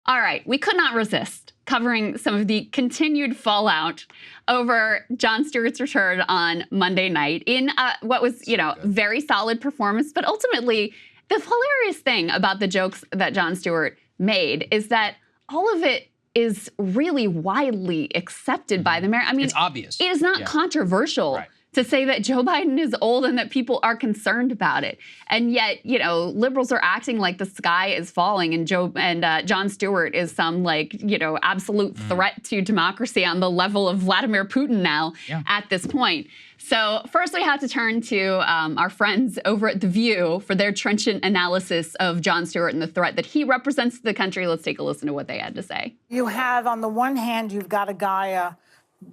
All right, we could not resist covering some of the continued fallout over Jon Stewart's return on Monday night in what was, very solid performance. But ultimately, the hilarious thing about the jokes that Jon Stewart made is that all of it is really widely accepted by the American. I mean, it's obvious. It is not controversial. Right. To say that Joe Biden is old and that people are concerned about it. And yet, liberals are acting like the sky is falling and Jon Stewart is some absolute threat to democracy on the level of Vladimir Putin now at this point. So first we have to turn to our friends over at The View for their trenchant analysis of Jon Stewart and the threat that he represents to the country. Let's take a listen to what they had to say. You have, on the one hand, you've got a guy,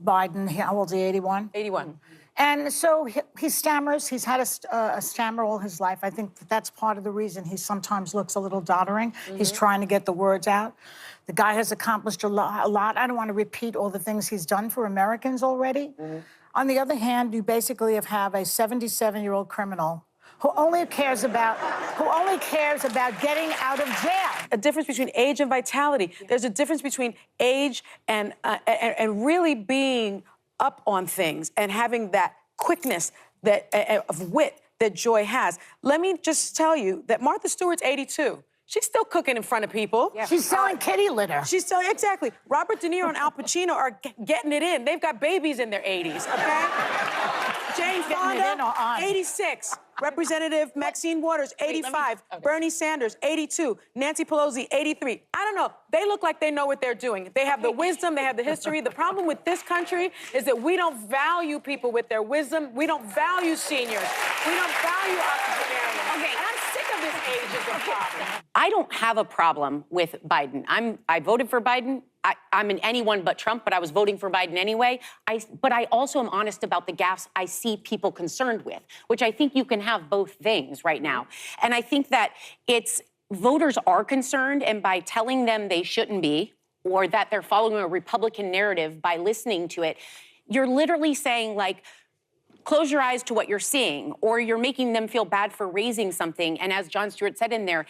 Biden, how old is he, 81? 81. And so he stammers. He's had a stammer all his life. I think that's part of the reason he sometimes looks a little doddering. He's trying to get the words out. The guy has accomplished a lot. I don't want to repeat all the things he's done for Americans already. On the other hand, you basically have a 77-year-old criminal who only cares about getting out of jail. A difference between age and vitality. There's a difference between age and really being up on things and having that quickness of wit that Joy has. Let me just tell you that Martha Stewart's 82. She's still cooking in front of people. Yeah. She's selling kitty litter. She's selling, exactly. Robert De Niro and Al Pacino are getting it in. They've got babies in their 80s, okay? Jane Fonda, 86. Representative Maxine Waters, 85. Bernie Sanders, 82. Nancy Pelosi, 83. I don't know. They look like they know what they're doing. They have the wisdom. They have the history. The problem with this country is that we don't value people with their wisdom. We don't value seniors. We don't value octogenarians. Okay. And I'm sick of this ageism problem. I don't have a problem with Biden. I voted for Biden. I'm an anyone but Trump, but I was voting for Biden anyway. But I also am honest about the gaffes I see people concerned with, which I think you can have both things right now. And I think that voters are concerned, and by telling them they shouldn't be, or that they're following a Republican narrative by listening to it, you're literally saying, close your eyes to what you're seeing, or you're making them feel bad for raising something. And as Jon Stewart said in there,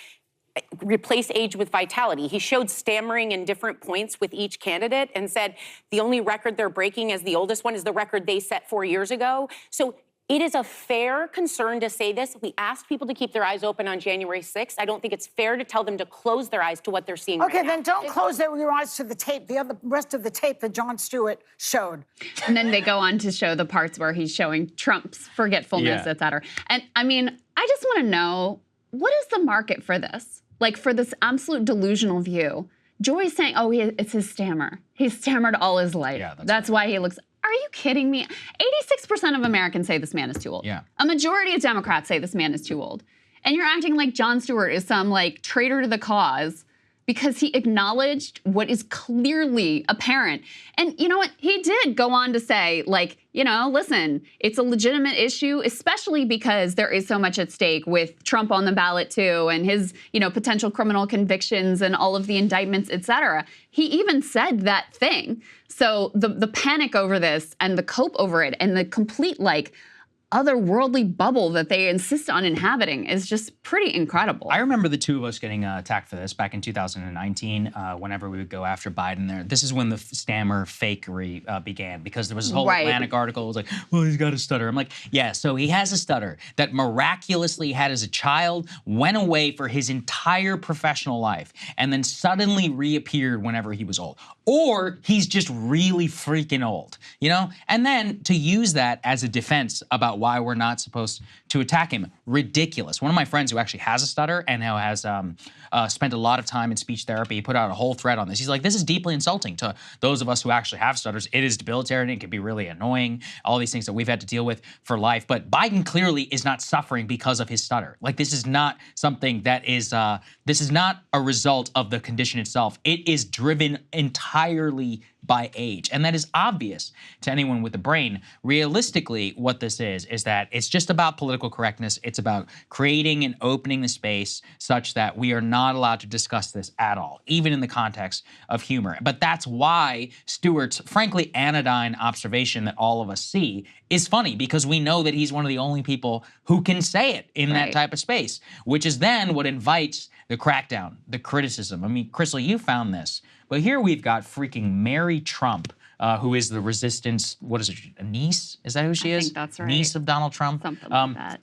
replace age with vitality. He showed stammering in different points with each candidate and said the only record they're breaking as the oldest one is the record they set 4 years ago. So it is a fair concern to say this. We asked people to keep their eyes open on January 6th. I don't think it's fair to tell them to close their eyes to what they're seeing right now. Okay, then don't close your eyes to the tape, rest of the tape that Jon Stewart showed. And then they go on to show the parts where he's showing Trump's forgetfulness, et cetera. And I mean, I just want to know, what is the market for this? For this absolute delusional view. Joy's saying, it's his stammer. He's stammered all his life. Yeah, that's why he looks... Are you kidding me? 86% of Americans say this man is too old. Yeah. A majority of Democrats say this man is too old. And you're acting like Jon Stewart is some, traitor to the cause because he acknowledged what is clearly apparent. And you know what? He did go on to say, listen, it's a legitimate issue, especially because there is so much at stake with Trump on the ballot too, and his, potential criminal convictions and all of the indictments, et cetera. He even said that thing. So the panic over this and the cope over it and the complete, otherworldly bubble that they insist on inhabiting is just pretty incredible. I remember the two of us getting attacked for this back in 2019 whenever we would go after Biden there. This is when the stammer fakery began, because there was this whole Atlantic article. It was like, well, he's got a stutter. I'm like, yeah, so he has a stutter that miraculously had as a child, went away for his entire professional life, and then suddenly reappeared whenever he was old. Or he's just really freaking old, And then to use that as a defense about why we're not supposed to attack him. Ridiculous. One of my friends who actually has a stutter and who has spent a lot of time in speech therapy, he put out a whole thread on this. He's like, this is deeply insulting to those of us who actually have stutters. It is debilitating. It can be really annoying. All these things that we've had to deal with for life. But Biden clearly is not suffering because of his stutter. This is not something that is, this is not a result of the condition itself. It is driven entirely by age. And that is obvious to anyone with a brain. Realistically, what this is that it's just about political correctness. It's about creating and opening the space such that we are not allowed to discuss this at all, even in the context of humor. But that's why Stewart's, frankly, anodyne observation that all of us see is funny, because we know that he's one of the only people who can say it in that type of space, which is then what invites the crackdown, the criticism. I mean, Krystal, you found this, but here we've got freaking Mary Trump, who is the resistance, what is it, a niece? Is that who she is? I think that's right. Niece of Donald Trump? Something like that.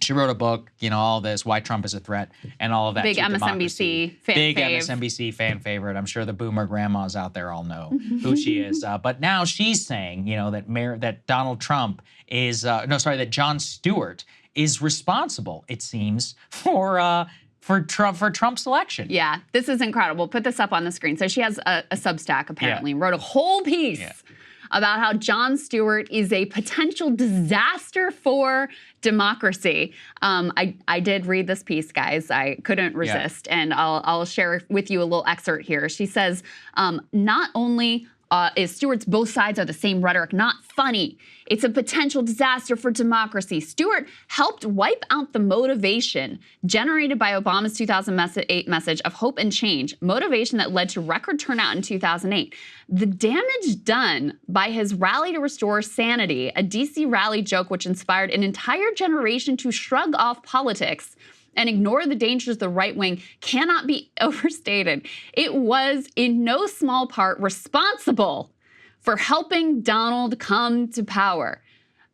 She wrote a book, you know, all this, Why Trump is a Threat, and all of that. Big to MSNBC democracy. fan Big fave. MSNBC fan favorite. I'm sure the boomer grandmas out there all know who she is. But now she's saying, you know, that Donald Trump is, that Jon Stewart is responsible, it seems, for Trump's election. Yeah, this is incredible. Put this up on the screen. So she has a Substack, apparently, wrote a whole piece about how Jon Stewart is a potential disaster for democracy. I did read this piece, guys. I couldn't resist, and I'll share with you a little excerpt here. She says, not only is Stewart's both sides are the same rhetoric not funny, it's a potential disaster for democracy. Stewart helped wipe out the motivation generated by Obama's 2008 message of hope and change, motivation that led to record turnout in 2008. The damage done by his rally to restore sanity, a DC rally joke which inspired an entire generation to shrug off politics and ignore the dangers of the right wing, cannot be overstated. It was in no small part responsible for helping Donald come to power.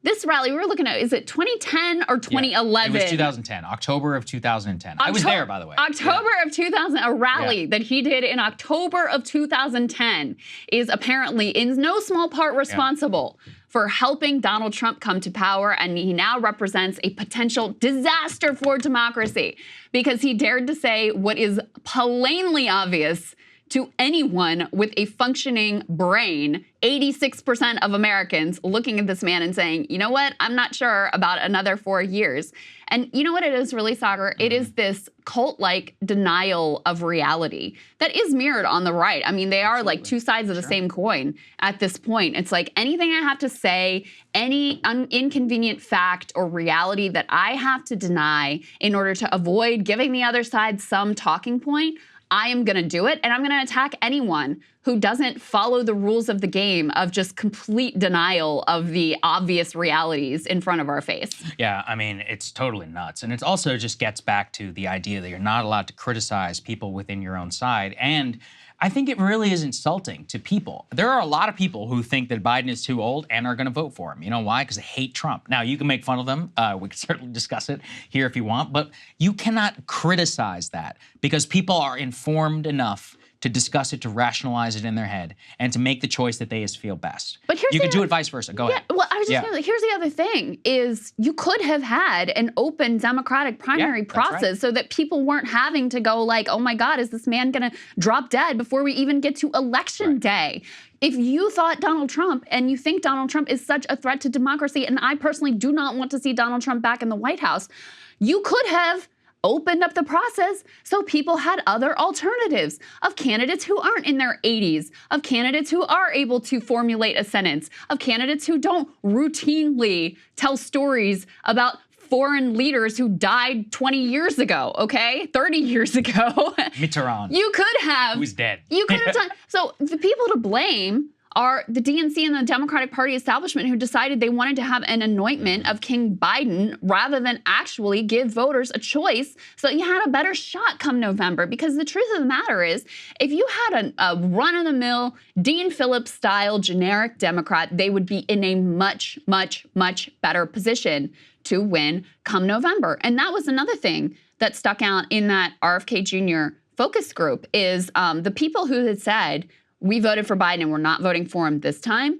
This rally, we were looking at, is it 2010 or 2011? It was 2010, October of 2010. I was there, by the way. October of 2000, a rally that he did in October of 2010 is apparently in no small part responsible for helping Donald Trump come to power, and he now represents a potential disaster for democracy because he dared to say what is plainly obvious to anyone with a functioning brain. 86% of Americans looking at this man and saying, you know what, I'm not sure about another 4 years. And you know what it is really, Saagar? It is this cult-like denial of reality that is mirrored on the right. I mean, they are like two sides of the same coin at this point. It's like anything I have to say, any inconvenient fact or reality that I have to deny in order to avoid giving the other side some talking point, I am going to do it, and I'm going to attack anyone who doesn't follow the rules of the game of just complete denial of the obvious realities in front of our face. Yeah, I mean, it's totally nuts. And it also just gets back to the idea that you're not allowed to criticize people within your own side. And I think it really is insulting to people. There are a lot of people who think that Biden is too old and are going to vote for him. You know why? Because they hate Trump. Now, you can make fun of them. We can certainly discuss it here if you want. But you cannot criticize that because people are informed enough to discuss it, to rationalize it in their head, and to make the choice that they feel best. But here's you can do it vice versa. Go ahead. Well, I was just gonna, here's the other thing, is you could have had an open Democratic primary process so that people weren't having to go like, oh my God, is this man gonna drop dead before we even get to election day? If you thought Donald Trump and you think Donald Trump is such a threat to democracy, and I personally do not want to see Donald Trump back in the White House, you could have opened up the process so people had other alternatives of candidates who aren't in their 80s, of candidates who are able to formulate a sentence, of candidates who don't routinely tell stories about foreign leaders who died 20 years ago, okay? 30 years ago. Mitterrand. You could have. Who's dead. You could have done. So the people to blame are the DNC and the Democratic Party establishment who decided they wanted to have an anointment of King Biden rather than actually give voters a choice so you had a better shot come November. Because the truth of the matter is, if you had a run-of-the-mill, Dean Phillips-style generic Democrat, they would be in a much, much, much better position to win come November. And that was another thing that stuck out in that RFK Jr. focus group is the people who had said, we voted for Biden and we're not voting for him this time.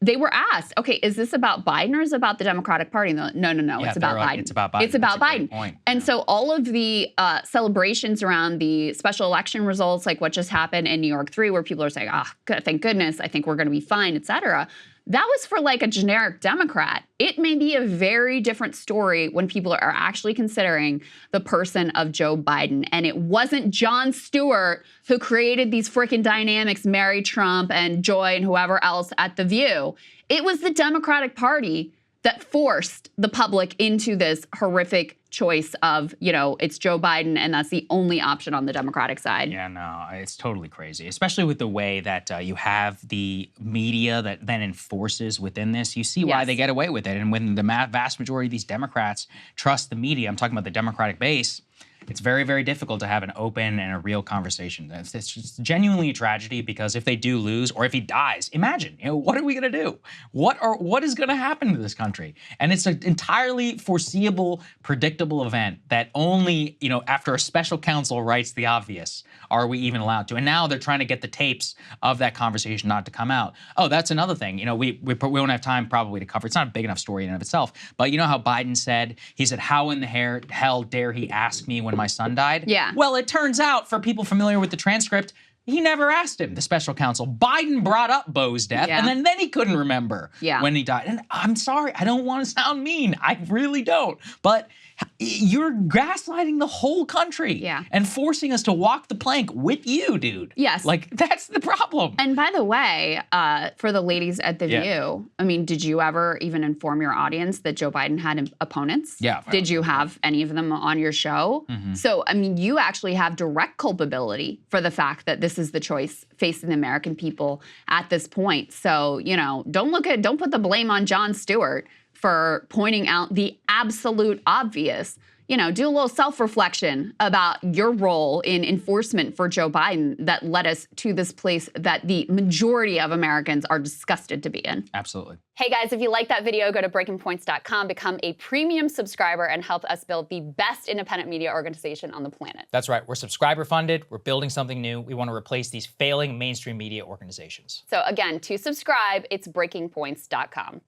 They were asked, okay, is this about Biden or is it about the Democratic Party? No, it's about Biden. It's about Biden. It's about Biden. Point. And so all of the celebrations around the special election results, like what just happened in New York 3, where people are saying, thank goodness, I think we're going to be fine, et cetera. That was for like a generic Democrat. It may be a very different story when people are actually considering the person of Joe Biden. And it wasn't Jon Stewart who created these freaking dynamics, Mary Trump and Joy and whoever else at The View. It was the Democratic Party that forced the public into this horrific choice of, it's Joe Biden, and that's the only option on the Democratic side. Yeah, no, it's totally crazy, especially with the way that you have the media that then enforces within this. You see why they get away with it. And when the vast majority of these Democrats trust the media, I'm talking about the Democratic base, it's very, very difficult to have an open and a real conversation. It's just genuinely a tragedy, because if they do lose, or if he dies, imagine, what are we gonna do? What is gonna happen to this country? And it's an entirely foreseeable, predictable event that only, after a special counsel writes the obvious, are we even allowed to. And now they're trying to get the tapes of that conversation not to come out. Oh, that's another thing. We won't have time probably to cover. It's not a big enough story in and of itself. But you know how Biden said, he said, how in the hell dare he ask me when my son died? Yeah. Well, it turns out, for people familiar with the transcript, he never asked him, the special counsel. Biden brought up Bo's death, and then he couldn't remember when he died. And I'm sorry, I don't want to sound mean. I really don't. But you're gaslighting the whole country and forcing us to walk the plank with you, dude. Yes. Like, that's the problem. And by the way, for the ladies at The View, I mean, did you ever even inform your audience that Joe Biden had opponents? Yeah. Did you have any of them on your show? So, I mean, you actually have direct culpability for the fact that this is the choice facing the American people at this point. So, don't put the blame on Jon Stewart for pointing out the absolute obvious. Do a little self-reflection about your role in enforcement for Joe Biden that led us to this place that the majority of Americans are disgusted to be in. Absolutely. Hey guys, if you like that video, go to breakingpoints.com, become a premium subscriber, and help us build the best independent media organization on the planet. That's right. We're subscriber funded. We're building something new. We want to replace these failing mainstream media organizations. So again, to subscribe, it's breakingpoints.com.